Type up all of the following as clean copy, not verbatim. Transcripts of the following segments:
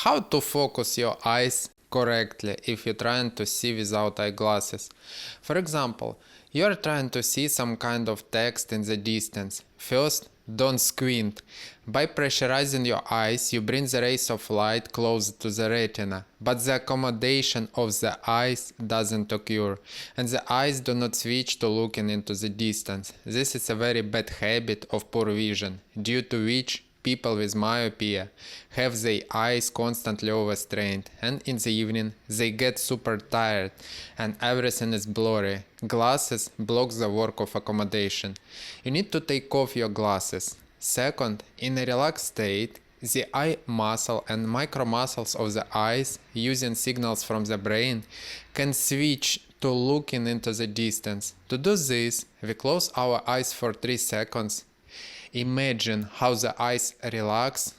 how to focus your eyes correctly if you're trying to see without eyeglasses. For example, you're trying to see some kind of text in the distance. First, don't squint. By pressurizing your eyes, you bring the rays of light closer to the retina, but the accommodation of the eyes doesn't occur, and the eyes do not switch to looking into the distance. This is a very bad habit of poor vision, due to which people with myopia have their eyes constantly overstrained, and in the evening they get super tired and everything is blurry. Glasses block the work of accommodation. You need to take off your glasses. Second, in a relaxed state, the eye muscle and micromuscles of the eyes, using signals from the brain, can switch to looking into the distance. To do this, we close our eyes for 3 seconds. Imagine how the eyes relax,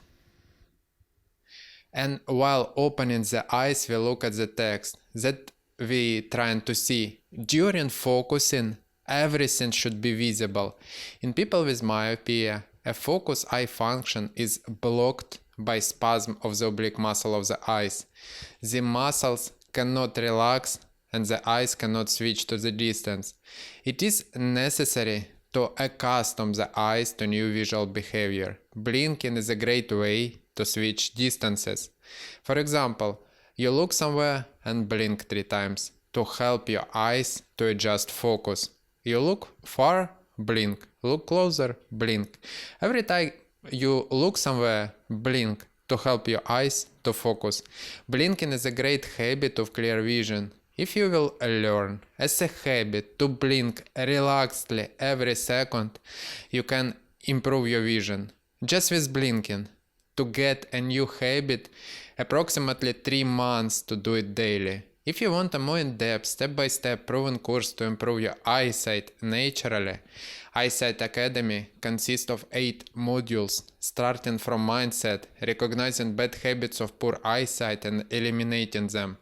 and while opening the eyes we look at the text that we trying to see. During focusing, everything should be visible. In people with myopia, a focus eye function is blocked by spasm of the oblique muscle of the eyes. The muscles cannot relax and the eyes cannot switch to the distance. It is necessary to accustom the eyes to new visual behavior. Blinking is a great way to switch distances. For example, you look somewhere and blink 3 times to help your eyes to adjust focus. You look far, blink. Look closer, blink. Every time you look somewhere, blink to help your eyes to focus. Blinking is a great habit of clear vision. If you will learn as a habit to blink relaxedly every second, you can improve your vision. Just with blinking. To get a new habit, approximately 3 months to do it daily. If you want a more in-depth, step-by-step proven course to improve your eyesight naturally, Eyesight Academy consists of 8 modules, starting from mindset, recognizing bad habits of poor eyesight and eliminating them,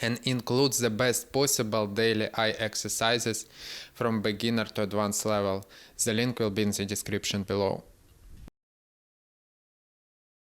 and includes the best possible daily eye exercises from beginner to advanced level. The link will be in the description below.